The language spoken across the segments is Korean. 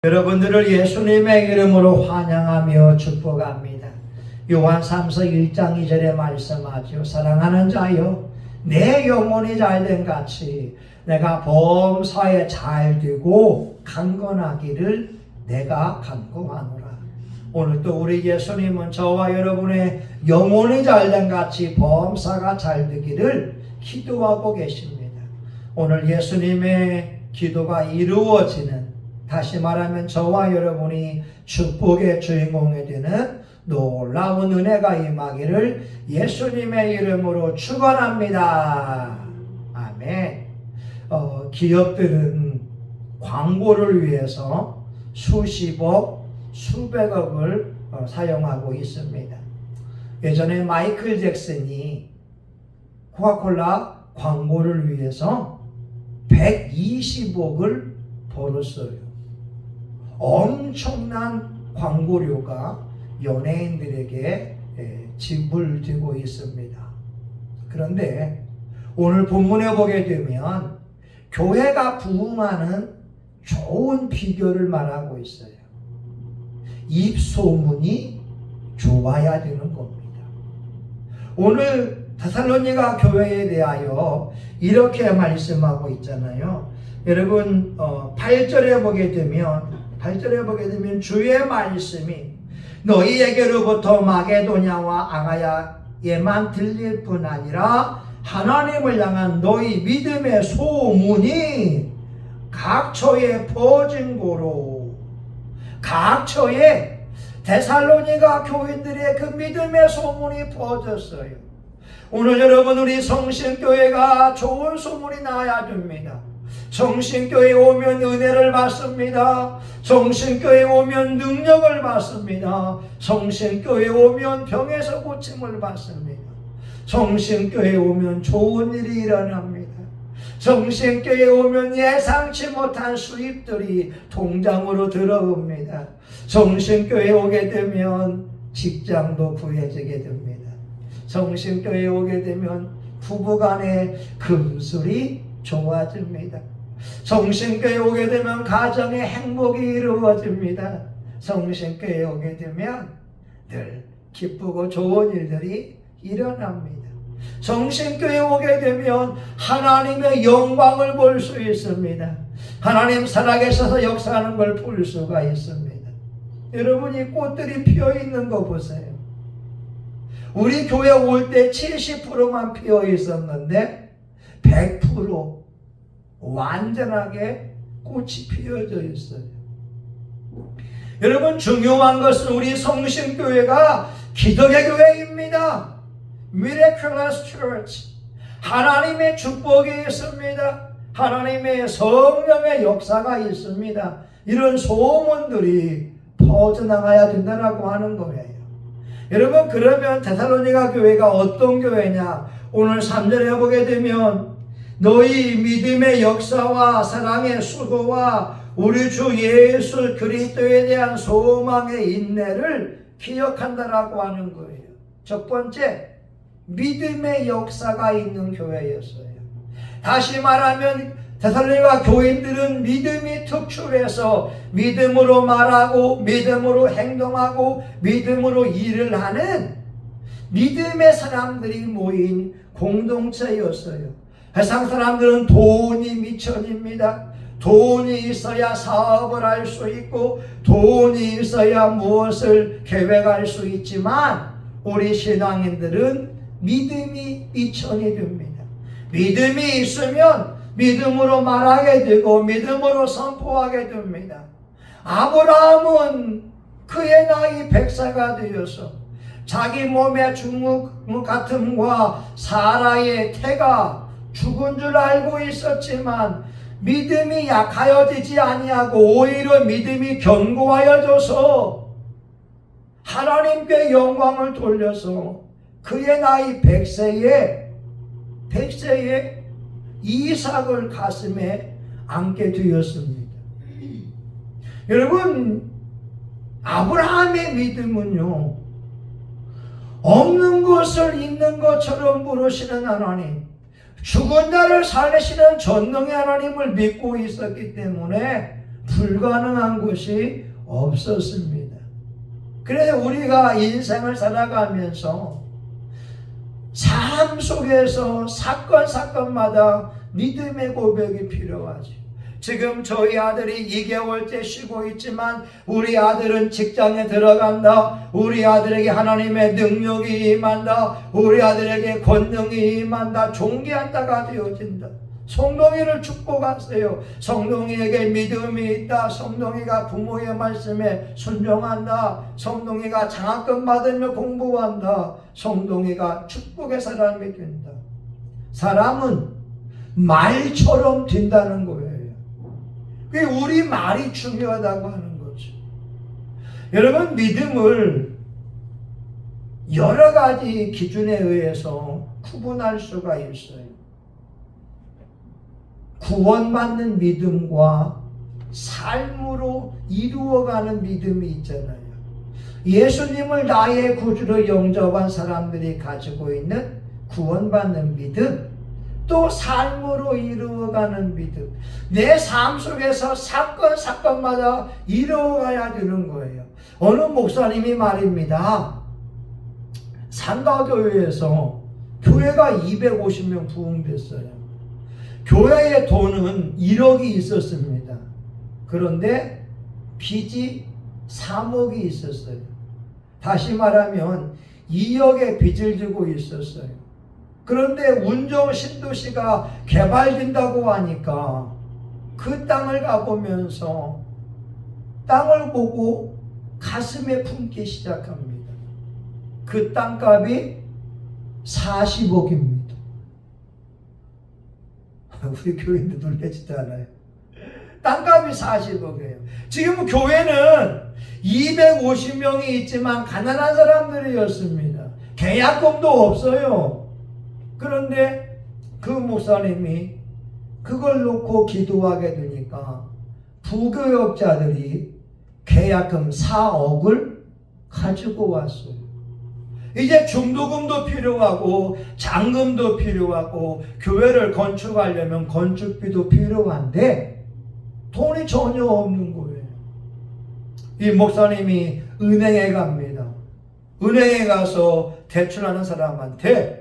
여러분들을 예수님의 이름으로 환영하며 축복합니다. 요한 3서 1장 2절에 말씀하죠. 사랑하는 자여, 내 영혼이 잘된 같이 내가 범사에 잘되고 강건하기를 내가 간구하노라. 오늘도 우리 예수님은 저와 여러분의 영혼이 잘된 같이 범사가 잘되기를 기도하고 계십니다. 오늘 예수님의 기도가 이루어지는, 다시 말하면 저와 여러분이 축복의 주인공이 되는 놀라운 은혜가 임하기를 예수님의 이름으로 축원합니다. 아멘. 기업들은 광고를 위해서 수십억, 수백억을 사용하고 있습니다. 예전에 마이클 잭슨이 코카콜라 광고를 위해서 120억을 벌었어요. 엄청난 광고료가 연예인들에게 지불되고 있습니다. 그런데 오늘 본문에 보게 되면 교회가 부흥하는 좋은 비결을 말하고 있어요. 입소문이 좋아야 되는 겁니다. 오늘 데살로니가 교회에 대하여 이렇게 말씀하고 있잖아요. 여러분 8절에 보게 되면 주의 말씀이 너희에게로부터 마게도냐와 아가야에만 들릴 뿐 아니라 하나님을 향한 너희 믿음의 소문이 각처에 퍼진 고로, 각처에 데살로니가 교인들의 그 믿음의 소문이 퍼졌어요. 오늘 여러분, 우리 성신교회가 좋은 소문이 나야 됩니다. 성신교회에 오면 은혜를 받습니다. 성신교회에 오면 능력을 받습니다. 성신교회에 오면 병에서 고침을 받습니다. 성신교회에 오면 좋은 일이 일어납니다. 성신교회에 오면 예상치 못한 수입들이 통장으로 들어옵니다. 성신교회에 오게 되면 직장도 구해지게 됩니다. 성신교회에 오게 되면 부부간의 금술이 좋아집니다. 성신교회에 오게 되면 가정의 행복이 이루어집니다. 성신교회에 오게 되면 늘 기쁘고 좋은 일들이 일어납니다. 성신교회에 오게 되면 하나님의 영광을 볼 수 있습니다. 하나님 살아계셔서 역사하는 걸 볼 수가 있습니다. 여러분, 이 꽃들이 피어 있는 거 보세요. 우리 교회 올 때 70%만 피어 있었는데 100% 완전하게 꽃이 피어져 있어요. 여러분, 중요한 것은 우리 성신교회가 기적의 교회입니다. Miraculous Church. 하나님의 축복이 있습니다. 하나님의 성령의 역사가 있습니다. 이런 소문들이 퍼져나가야 된다고 하는 거예요. 여러분, 그러면 데살로니가 교회가 어떤 교회냐? 오늘 3절에 보게 되면 너희 믿음의 역사와 사랑의 수고와 우리 주 예수 그리스도에 대한 소망의 인내를 기억한다라고 하는 거예요. 첫 번째, 믿음의 역사가 있는 교회였어요. 다시 말하면 데살로니가 교인들은 믿음이 특출해서 믿음으로 말하고 믿음으로 행동하고 믿음으로 일을 하는 믿음의 사람들이 모인 공동체였어요. 세상 사람들은 돈이 미천입니다. 돈이 있어야 사업을 할 수 있고 돈이 있어야 무엇을 계획할 수 있지만 우리 신앙인들은 믿음이 미천이 됩니다. 믿음이 있으면 믿음으로 말하게 되고 믿음으로 선포하게 됩니다. 아브라함은 그의 나이 100세가 되어서 자기 몸의 죽음 같음과 사라의 태가 죽은 줄 알고 있었지만 믿음이 약하여지지 아니하고 오히려 믿음이 견고하여져서 하나님께 영광을 돌려서 그의 나이 100세에 이삭을 가슴에 안게 되었습니다. 여러분, 아브라함의 믿음은요, 없는 것을 있는 것처럼 부르시는 하나님, 죽은 자를 살리시는 전능의 하나님을 믿고 있었기 때문에 불가능한 것이 없었습니다. 그래서 우리가 인생을 살아가면서 삶 속에서 사건마다 믿음의 고백이 필요하지. 지금 저희 아들이 2개월째 쉬고 있지만 우리 아들은 직장에 들어간다. 우리 아들에게 하나님의 능력이 임한다. 우리 아들에게 권능이 임한다. 존귀한다가 되어진다. 성동이를 축복하세요. 성동이에게 믿음이 있다. 성동이가 부모의 말씀에 순종한다. 성동이가 장학금 받으며 공부한다. 성동이가 축복의 사람이 된다. 사람은 말처럼 된다는 거예요. 그게 우리 말이 중요하다고 하는 거죠. 여러분, 믿음을 여러 가지 기준에 의해서 구분할 수가 있어요. 구원받는 믿음과 삶으로 이루어가는 믿음이 있잖아요. 예수님을 나의 구주로 영접한 사람들이 가지고 있는 구원받는 믿음, 또 삶으로 이루어가는 믿음. 내 삶 속에서 사건마다 이루어가야 되는 거예요. 어느 목사님이 말입니다. 상가교회에서 교회가 250명 부흥됐어요. 교회의 돈은 1억이 있었습니다. 그런데 빚이 3억이 있었어요. 다시 말하면 2억의 빚을 지고 있었어요. 그런데 운정 신도시가 개발된다고 하니까 그 땅을 가보면서 땅을 보고 가슴에 품기 시작합니다. 그 땅값이 40억입니다. 우리 교인들 놀라지도 않아요. 땅값이 40억이에요. 지금 교회는 250명이 있지만 가난한 사람들이었습니다. 계약금도 없어요. 그런데 그 목사님이 그걸 놓고 기도하게 되니까 부교역자들이 계약금 4억을 가지고 왔어요. 이제 중도금도 필요하고 잔금도 필요하고 교회를 건축하려면 건축비도 필요한데 돈이 전혀 없는 거예요. 이 목사님이 은행에 갑니다. 은행에 가서 대출하는 사람한테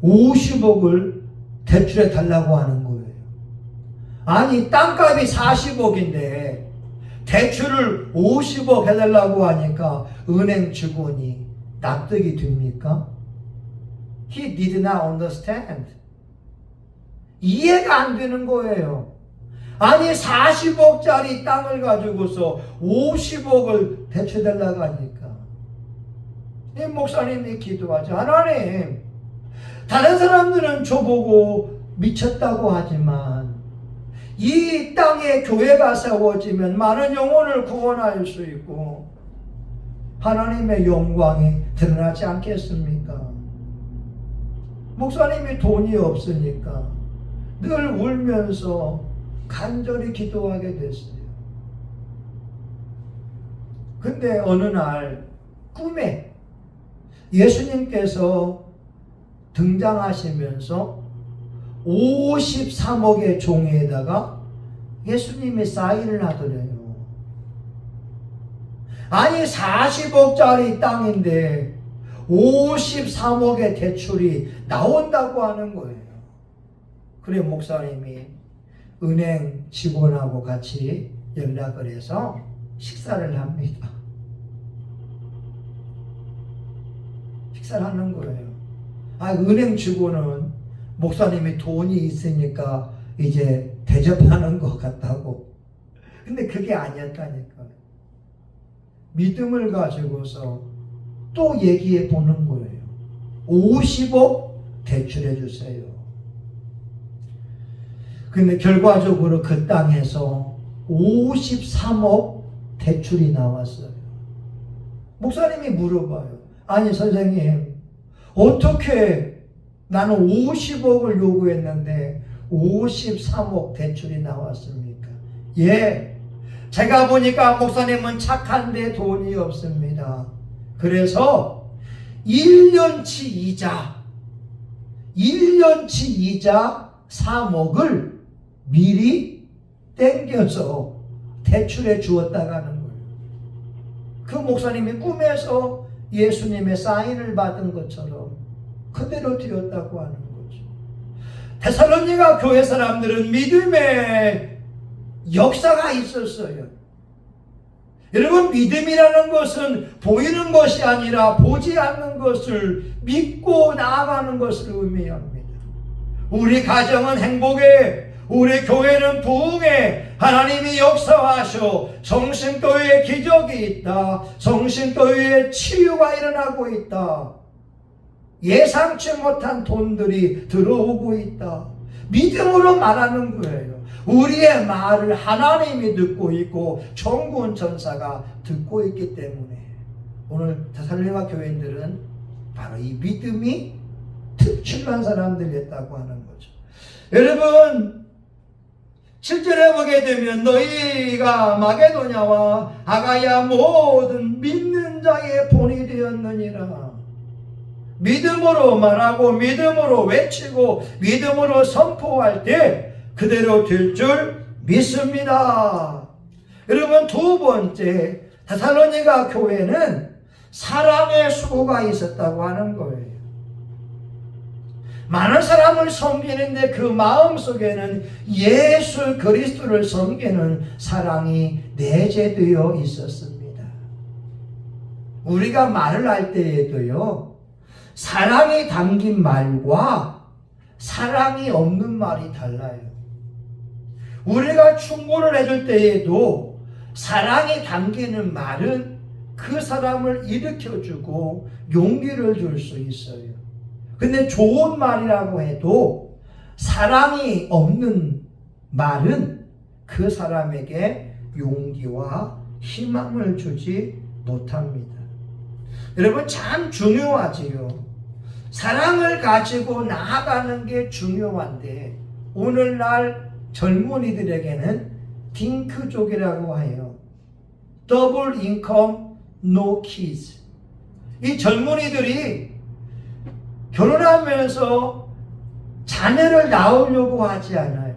50억을 대출해 달라고 하는 거예요. 아니, 땅값이 40억인데 대출을 50억 해달라고 하니까 은행 직원이 납득이 됩니까? He did not understand. 이해가 안 되는 거예요. 아니, 40억짜리 땅을 가지고서 50억을 대출해달라고 하니까 이 목사님이 기도하죠. 하나님, 다른 사람들은 저보고 미쳤다고 하지만 이 땅에 교회가 세워지면 많은 영혼을 구원할 수 있고 하나님의 영광이 드러나지 않겠습니까? 목사님이 돈이 없으니까 늘 울면서 간절히 기도하게 됐어요. 근데 어느 날 꿈에 예수님께서 등장하시면서 53억의 종이에다가 예수님이 사인을 하더래요. 아니, 40억짜리 땅인데 53억의 대출이 나온다고 하는 거예요. 그래 목사님이 은행 직원하고 같이 연락을 해서 식사를 합니다. 식사를 하는 거예요. 아, 은행 직원은 목사님이 돈이 있으니까 이제 대접하는 것 같다고. 근데 그게 아니었다니까요. 믿음을 가지고서 또 얘기해 보는 거예요. 50억 대출해 주세요. 근데 결과적으로 그 땅에서 53억 대출이 나왔어요. 목사님이 물어봐요. 아니 선생님, 어떻게 나는 50억을 요구했는데 53억 대출이 나왔습니까? 예, 제가 보니까 목사님은 착한데 돈이 없습니다. 그래서 1년치 이자 3억을 미리 땡겨서 대출해 주었다가 하는 거예요. 그 목사님이 꿈에서 예수님의 사인을 받은 것처럼 그대로 되었다고 하는 거죠. 데살로니가 교회 사람들은 믿음의 역사가 있었어요. 여러분, 믿음이라는 것은 보이는 것이 아니라 보지 않는 것을 믿고 나아가는 것을 의미합니다. 우리 가정은 행복에, 우리 교회는 부흥에 하나님이 역사하셔 성신교회에 기적이 있다. 성신교회에 치유가 일어나고 있다. 예상치 못한 돈들이 들어오고 있다. 믿음으로 말하는 거예요. 우리의 말을 하나님이 듣고 있고 천군 천사가 듣고 있기 때문에 오늘 데살로니가 교인들은 바로 이 믿음이 특출난 사람들이었다고 하는 거죠. 여러분, 7절에 보게 되면 너희가 마게도냐와 아가야 모든 믿는 자의 본이 되었느니라. 믿음으로 말하고 믿음으로 외치고 믿음으로 선포할 때 그대로 될 줄 믿습니다. 여러분, 두 번째, 데살로니가 교회는 사랑의 수고가 있었다고 하는 거예요. 많은 사람을 섬기는데 그 마음 속에는 예수 그리스도를 섬기는 사랑이 내재되어 있었습니다. 우리가 말을 할 때에도요, 사랑이 담긴 말과 사랑이 없는 말이 달라요. 우리가 충고를 해줄 때에도 사랑이 담기는 말은 그 사람을 일으켜주고 용기를 줄 수 있어요. 근데 좋은 말이라고 해도 사랑이 없는 말은 그 사람에게 용기와 희망을 주지 못합니다. 여러분, 참 중요하지요. 사랑을 가지고 나아가는 게 중요한데 오늘날 젊은이들에게는 딩크족이라고 해요. 더블 인컴, 노 키즈. 이 젊은이들이 결혼하면서 자녀를 낳으려고 하지 않아요.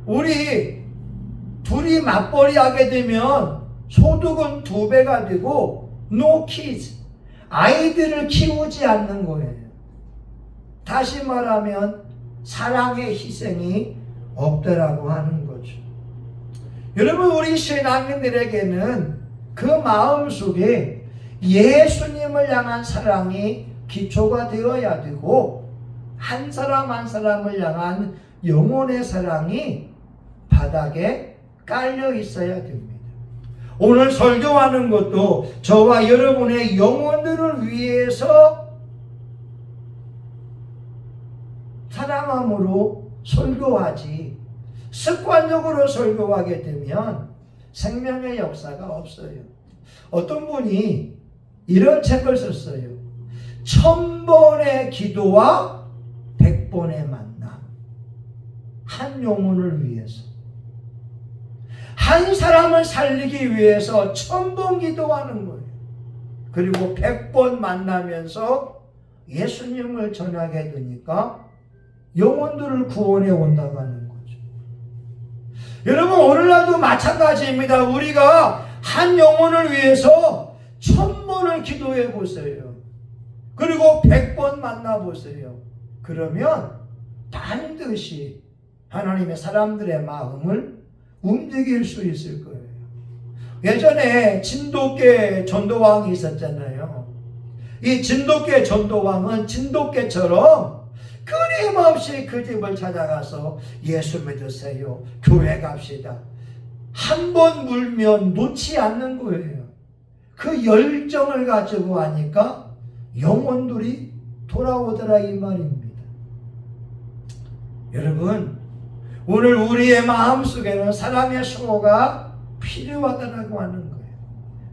우리 둘이 맞벌이 하게 되면 소득은 2배가 되고 no kids, 아이들을 키우지 않는 거예요. 다시 말하면 사랑의 희생이 없더라고 하는 거죠. 여러분, 우리 신앙인들에게는 그 마음속에 예수님을 향한 사랑이 기초가 되어야 되고 한 사람 한 사람을 향한 영혼의 사랑이 바닥에 깔려 있어야 됩니다. 오늘 설교하는 것도 저와 여러분의 영혼들을 위해서 사랑함으로 설교하지, 습관적으로 설교하게 되면 생명의 역사가 없어요. 어떤 분이 이런 책을 썼어요. 1000번의 기도와 100번의 만남. 한 영혼을 위해서, 한 사람을 살리기 위해서 1000번 기도하는 거예요. 그리고 100번 만나면서 예수님을 전하게 되니까 영혼들을 구원해 온다고 하는 거죠. 여러분, 오늘날도 마찬가지입니다. 우리가 한 영혼을 위해서 1000번을 기도해 보세요. 그리고 100번 만나보세요. 그러면 반드시 하나님의 사람들의 마음을 움직일 수 있을 거예요. 예전에 진돗개 전도왕이 있었잖아요. 이 진돗개 전도왕은 진돗개처럼 끊임없이 그 집을 찾아가서 예수 믿으세요, 교회 갑시다, 한 번 물면 놓지 않는 거예요. 그 열정을 가지고 하니까 영혼들이 돌아오더라 이 말입니다. 여러분, 오늘 우리의 마음속에는 사랑의 수고가 필요하다고 하는 거예요.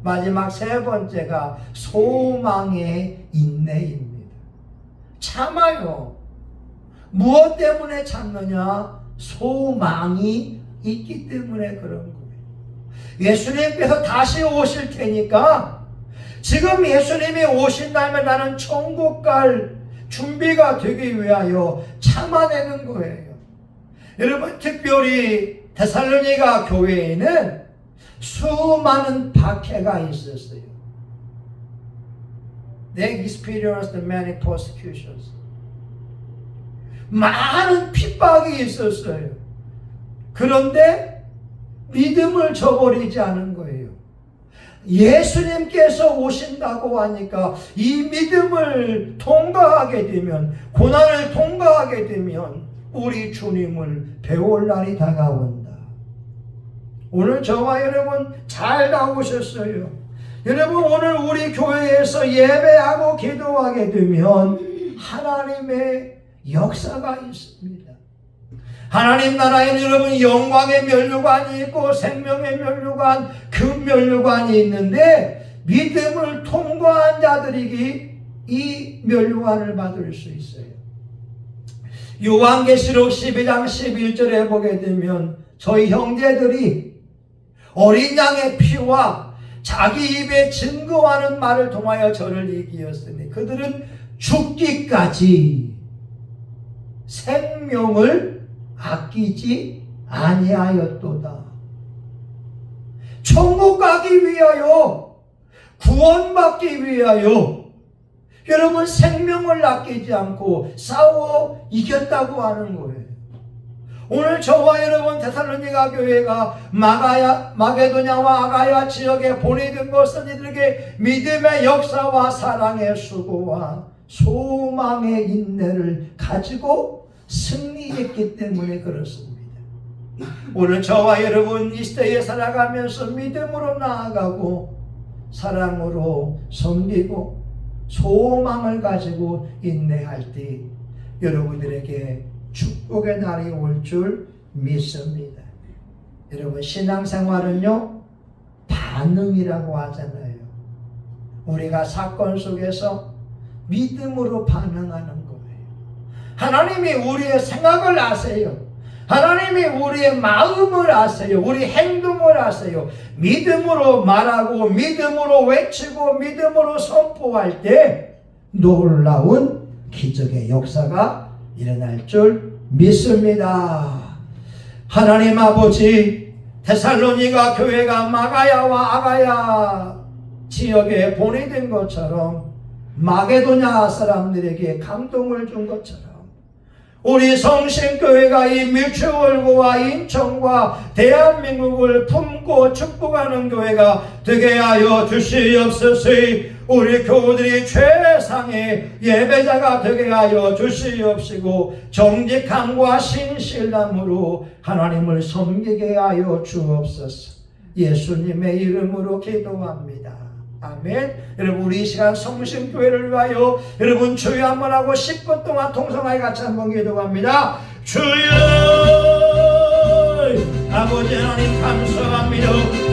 마지막 세 번째가 소망의 인내입니다. 참아요. 무엇 때문에 참느냐? 소망이 있기 때문에 그런 거예요. 예수님께서 다시 오실 테니까 지금 예수님이 오신다면 나는 천국 갈 준비가 되기 위하여 참아내는 거예요. 여러분, 특별히 데살로니가 교회에는 수많은 박해가 있었어요. They experienced many persecutions. 많은 핍박이 있었어요. 그런데 믿음을 저버리지 않은 거예요. 예수님께서 오신다고 하니까 이 믿음을 통과하게 되면, 고난을 통과하게 되면 우리 주님을 배울 날이 다가온다. 오늘 저와 여러분 잘 나오셨어요. 여러분 오늘 우리 교회에서 예배하고 기도하게 되면 하나님의 역사가 있습니다. 하나님 나라에는 여러분 영광의 면류관이 있고 생명의 면류관, 금 면류관이 있는데 믿음을 통과한 자들이 이 면류관을 받을 수 있어요. 요한계시록 12장 11절에 보게 되면 저희 형제들이 어린 양의 피와 자기 입에 증거하는 말을 통하여 저를 이기었으니 그들은 죽기까지 생명을 아끼지 아니하였도다. 천국 가기 위하여, 구원받기 위하여 여러분 생명을 아끼지 않고 싸워 이겼다고 하는 거예요. 오늘 저와 여러분 데살로니가 교회가 마게도냐와 아가야 지역에 보내준 것은 이들에게 믿음의 역사와 사랑의 수고와 소망의 인내를 가지고 승리했기 때문에 그렇습니다. 오늘 저와 여러분 이 시대에 살아가면서 믿음으로 나아가고 사랑으로 섬기고 소망을 가지고 인내할 때 여러분들에게 축복의 날이 올 줄 믿습니다. 여러분 신앙생활은요 반응이라고 하잖아요. 우리가 사건 속에서 믿음으로 반응하는 거예요. 하나님이 우리의 생각을 아세요. 하나님이 우리의 마음을 아세요. 우리 행동을 아세요. 믿음으로 말하고 믿음으로 외치고 믿음으로 선포할 때 놀라운 기적의 역사가 일어날 줄 믿습니다. 하나님 아버지, 데살로니가 교회가 마가야와 아가야 지역에 보내된 것처럼 마게도냐 사람들에게 감동을 준 것처럼 우리 성신교회가 이 뮤추얼과 인천과 대한민국을 품고 축복하는 교회가 되게 하여 주시옵소서. 우리 교우들이 최상의 예배자가 되게 하여 주시옵시고 정직함과 신실함으로 하나님을 섬기게 하여 주옵소서. 예수님의 이름으로 기도합니다. 아멘. 여러분 우리 이 시간 성신교회를 위하여 여러분 주여 한번 하고 10분 동안 통성하여 같이 한번 기도합니다. 주여 아버지 하나님 감사합니다.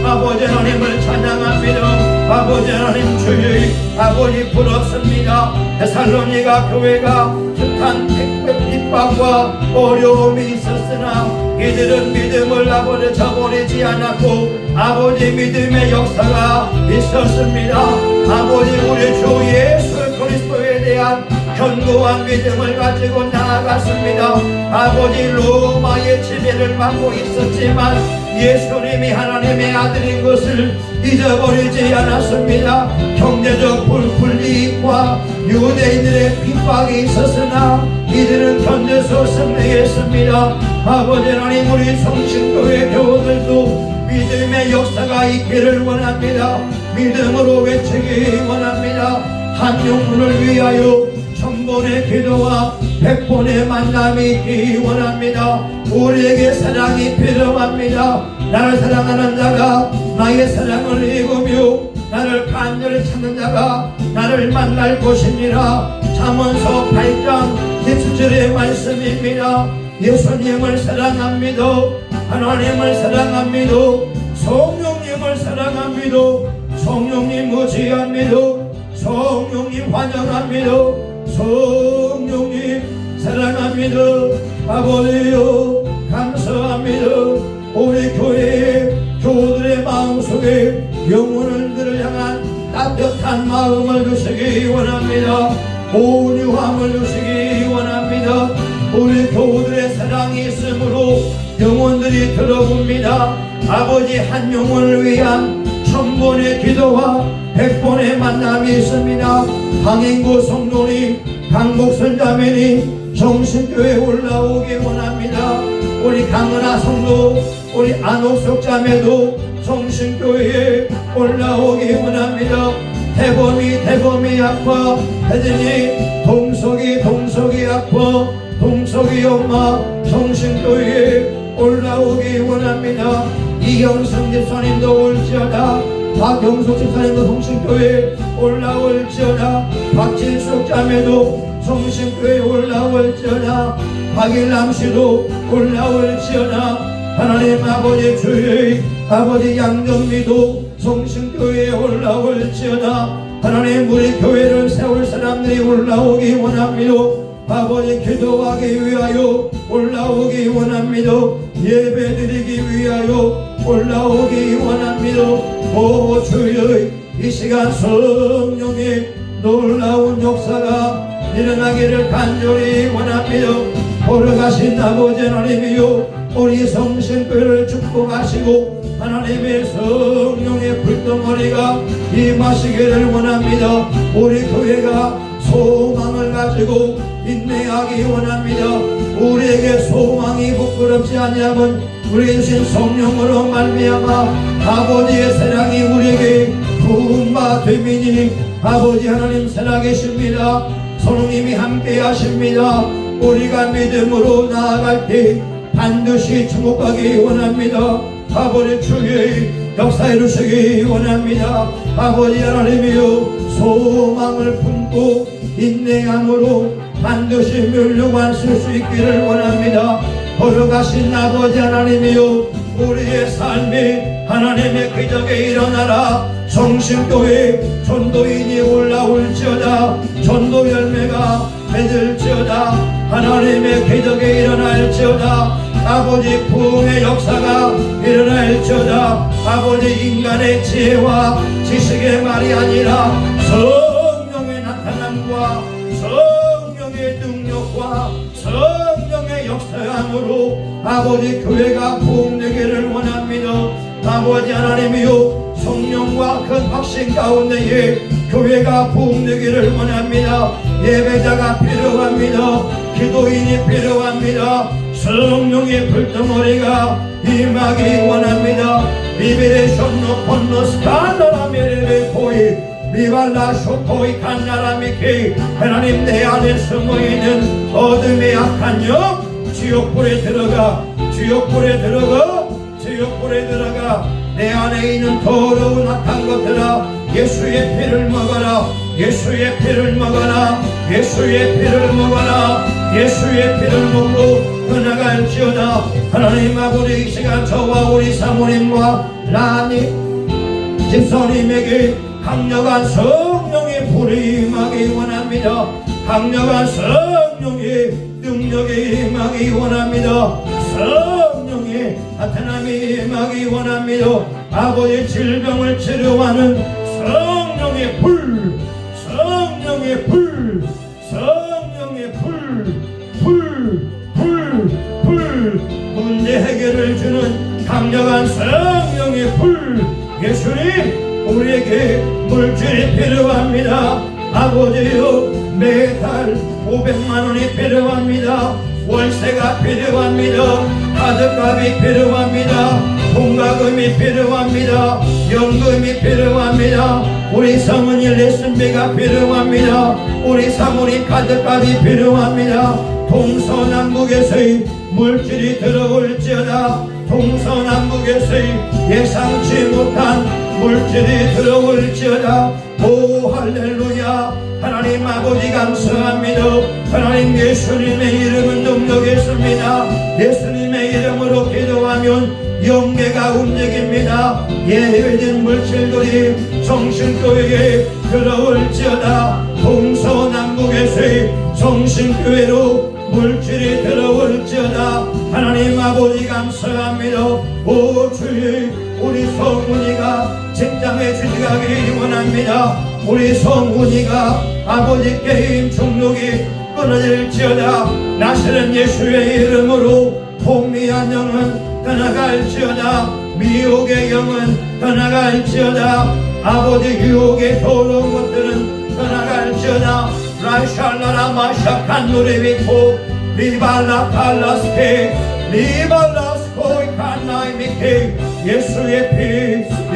아버지 하나님을 찬양합니다. 아버지 하나님 주여 아버지 부럽습니다. 데살로니가 교회가 숱한 핍박과 어려움이 있었으나 이들은 믿음을 아버지 저버리지 않았고 아버지 믿음의 역사가 있었습니다. 아버지 우리 주 예수 그리스도에 대한 견고한 믿음을 가지고 나아갔습니다. 아버지 로마의 지배를 받고 있었지만 예수님이 하나님의 아들인 것을 잊어버리지 않았습니다. 경제적 불이익과 유대인들의 핍박이 있었으나 이들은 견뎌서 승리했습니다. 아버지 하나님 우리 성신교회 교우들도 믿음의 역사가 있기를 원합니다. 믿음으로 외치기 원합니다. 한 영혼을 위하여 천번의 기도와 백번의 만남이 있기 원합니다. 우리에게 사랑이 필요합니다. 나를 사랑하는 자가 나의 사랑을 읽으며 나를 간절히 찾는 자가 나를 만날 것이니라. 잠언서 8장 17절의 말씀입니다. 예수님을 사랑합니다. 하나님을 사랑합니다. 성령님을 사랑합니다. 성령님 의지합니다. 성령님 환영합니다. 성령님 사랑합니다. 아버지여 감사합니다. 우리 교회의 교우들의 마음속에 영혼들을 향한 따뜻한 마음을 주시기 원합니다. 온유함을 주시기 원합니다. 우리 교우들의 사랑이 있으므로 영혼들이 들어봅니다. 아버지 한 영혼을 위한 1000번의 기도와 100번의 만남이 있습니다. 강인구 성도님, 강복선 자매님 정신교회 올라오기 원합니다. 우리 강은하 성도, 우리 안옥석 자매도 정신교회에 올라오기 원합니다. 대범이 아빠, 혜진이 동석이 아빠, 동석이 엄마 정신교회에 올라오기 원합니다. 이경승 집사님도 올지어다. 박경숙 집사님도 정신교회에 올라올지어다. 박진숙 자매도 정신교회에 올라올지어다. 박일남씨도 올라올지어다. 하나님 아버지 주의 아버지 양정미도 정신교회에 올라올지어다. 하나님 우리 교회를 세울 사람들이 올라오기 원합니다. 아버지 기도하기 위하여 올라오기 원합니다. 예배드리기 위하여 올라오기 원합니다. 오 주의 이 시간 성령의 놀라운 역사가 일어나기를 간절히 원합니다. 걸어가신 아버지 하나님이요 우리 성신교회를 축복하시고 하나님의 성령의 불덩어리가 임하시기를 원합니다. 우리 교회가 소망을 가지고 인내하기 원합니다. 우리에게 소망이 부끄럽지 아니하면 우리에게 주신 성령으로 말미암아 아버지의 사랑이 우리에게 부음바 되미니 아버지 하나님 살아계십니다. 성령님이 함께 하십니다. 우리가 믿음으로 나아갈 때 반드시 천국가기 원합니다. 아버지 주의 역사해 주시기 원합니다. 아버지 하나님이여 소망을 품고 인내함으로 반드시 멸류관 쓸 수 있기를 원합니다. 걸어가신 아버지 하나님이여 우리의 삶이 하나님의 기적에 일어나라. 성신교회 전도인이 올라올지어다. 전도 열매가 맺을지어다. 하나님의 기적에 일어날지어다. 아버지 부흥의 역사가 일어날지어다. 아버지 인간의 지혜와 지식의 말이 아니라 성령의 나타남과 성령의 능력과 성령의 역사함으로 아버지 교회가 부흥되기를 원합니다. 아버지 하나님이요 성령과 큰 확신 가운데에 교회가 부흥되기를 원합니다. 예배자가 필요합니다. 기도인이 필요합니다. 성령의 불덩어리가 임하기 원합니다. 리베레이션 노폰노 스칸다라메레베 포이 미발라 쇼토이 칸나라미케 하나님 내 안에 숨어있는 어둠의 악한 영 지옥불에 들어가 지옥불에 들어가 지옥불에 들어가 내 안에 있는 더러운 악한 것들아 예수의 피를 먹어라. 예수의 피를 먹어라. 예수의 피를 먹어라. 예수의 피를 먹고 떠나갈지어다. 하나님 아버지 이 시간 저와 우리 사모님과 라니 집사님에게 강력한 성령의 불이 임하기 원합니다. 강력한 성령의 능력이 임하기 원합니다. 성령의 나타남이 임하기 원합니다. 아버지 질병을 치료하는 성령의 불, 성령의 불, 성령의 불, 문제 해결을 주는 강력한 성령의 불. 예수님 우리에게 물질이 필요합니다. 아버지요 매달 500만원이 필요합니다. 월세가 필요합니다. 카드값이 필요합니다. 공과금이 필요합니다. 연금이 필요합니다. 우리 사모님 레슨비가 필요합니다. 우리 사모님 카드값이 필요합니다. 동서남북에서의 물질이 들어올지어다. 동서남북에서의 예상치 못한 물질이 들어올지어다. 오 할렐루야. 하나님 아버지 감사합니다. 하나님 예수님의 이름은 능력이 있습니다. 예수님의 이름으로 기도하면 영계가 움직입니다. 예외된 물질들이 정신교회에 들어올지어다. 동서남북에서의 정신교회로 물질이 들어올지어다. 하나님 아버지 감사합니다. 오 주의 우리 성훈이가 직장에 취직하기 원합니다. 우리 성훈이가 아버지 게임 중독이 끊어질지어다. 나시는 예수의 이름으로 혼미한 영은 떠나갈지어다. 미혹의 영은 떠나갈지어다. 아버지 유혹의 더러운 것들은 떠나갈지어다. 라샬라라 마샤칸 누레비코 리발라 칼라스케 리발라스코이 칸나이미케. 예수의 피,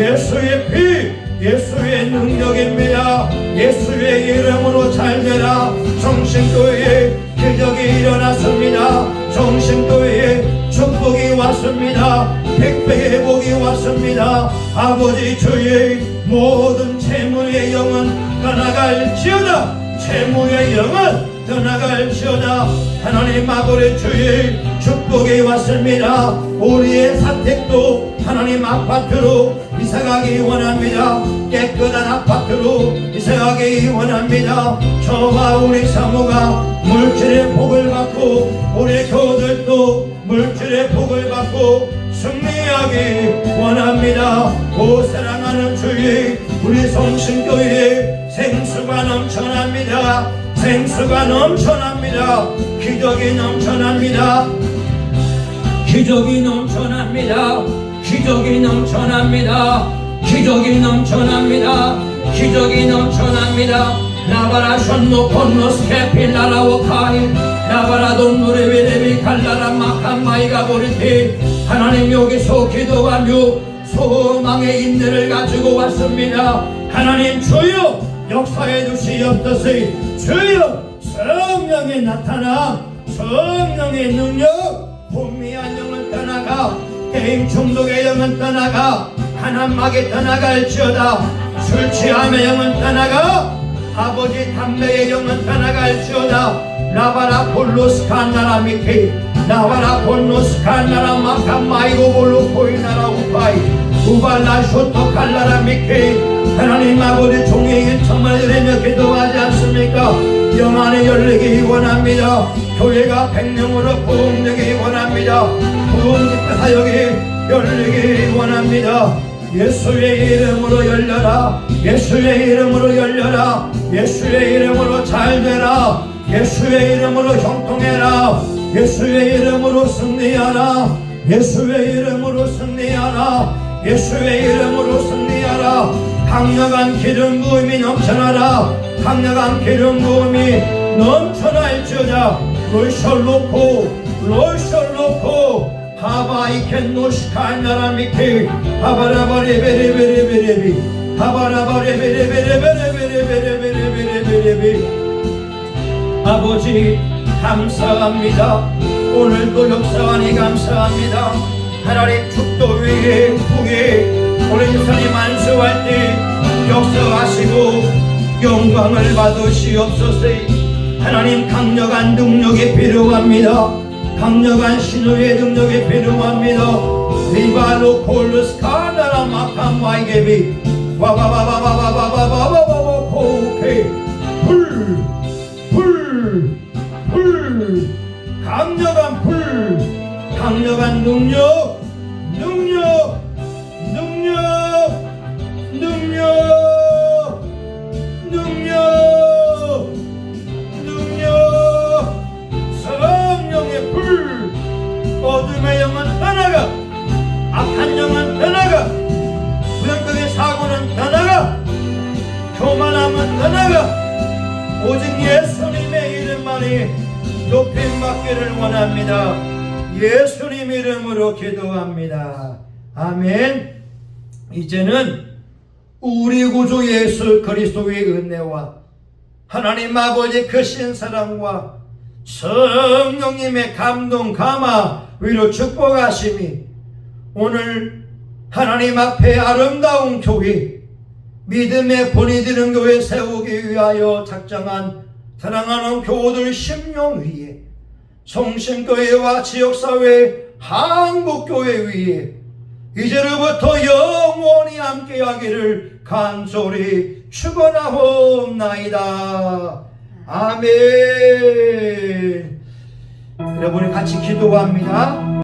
예수의 피, 예수의 능력입니다. 예수의 이름으로 잘되라. 성신교회에 기적이 일어났습니다. 성신교회에 축복이 왔습니다. 백배의 복이 왔습니다. 아버지 주의 모든 재물의 영은 떠나갈지어다. 재물의 영은 떠나갈지어다. 하나님 아버지 주의 축복이 왔습니다. 우리의 사택도 하나님 아파트로 이사가기 원합니다. 깨끗한 아파트로 이사가기 원합니다. 저와 우리 사모가 물질의 복을 받고 우리 교들도 물질의 복을 받고 승리하기 원합니다. 오 사랑하는 주의 우리 성신교회에 생수가 넘쳐납니다. 생수가 넘쳐납니다. 기적이 넘쳐납니다. 기적이 넘쳐납니다. 기적이 넘쳐납니다. 기적이 넘쳐납니다. 기적이 넘쳐납니다. 라바라 션노 콘노스 케필라라오 카이 라바라 돈누레베레비 칼라라 마칸마이가 보리티. 하나님 여기서 기도하며 소망의 인내를 가지고 왔습니다. 하나님 주여 역사해 주시옵소서. 주여 성령의 나타나 성령의 능력. 혼미한 영은 떠나가. 게임 중독의 영은 떠나가. 한한막이 떠나갈지어다. 술 취함의 영은 떠나가. 아버지 담배의 영은 떠나갈지어다. 라바라 폴로스카 나라 미케 라바라 폴로스카 나라 마카마이고 볼로 코이나라 우파이 우발라 쇼토 칼라라 미케. 하나님 아버지 종의 일 정말 드리며 기도하지 않습니까? 영 안에 열리기 원합니다. 교회가 100명으로 부흥되기 원합니다. 부흥 사역이 열리기 원합니다. 예수의 이름으로 열려라. 예수의 이름으로 열려라. 예수의 이름으로 잘되라. 예수의 이름으로 형통해라. 예수의 이름으로 승리하라. 예수의 이름으로 승리하라. 예수의 이름으로 승리하라. 강력한 기름 부음이 넘쳐나라. 강력한 기름 부음이 넘쳐날지어다. 롤셜로코 롤셜로코 하바이켄노시카나라미케 하바라바레베레베레베레비 하바라바레베레베레베레베레베레베레베레베레베레베. 아버지 감사합니다. 오늘도 역사하니 감사합니다. 하나님 축도 위에 북에 오늘 유산이 만수할 때 역사하시고 영광을 받으시옵소서. 하나님 강력한 능력이 필요합니다. 강력한 신호의 능력이 필요합니다. 리발로 콜루스카나라 마카마이게비 와바바바바바바바바바바바 오케이 불 강력한 불 강력한 능력 성령의 불. 어둠의 영은 떠나가. 악한 영은 떠나가. 부정적인 사고는 떠나가. 교만함은 떠나가. 오직 예수님의 이름만이 높임받기를 원합니다. 예수님 이름으로 기도합니다. 아멘. 이제는 우리 구주 예수 그리스도의 은혜와 하나님 아버지 크신 사랑과 성령님의 감동 감화 위로 축복하심이 오늘 하나님 앞에 아름다운 교회 믿음의 본이 되는 교회 세우기 위하여 작정한 사랑하는 교우들 심령 위에 성심교회와 지역사회 한국교회 위에 이제로부터 영원히 함께하기를 간절히 축원하옵나이다. 아멘. 여러분이 같이 기도합니다.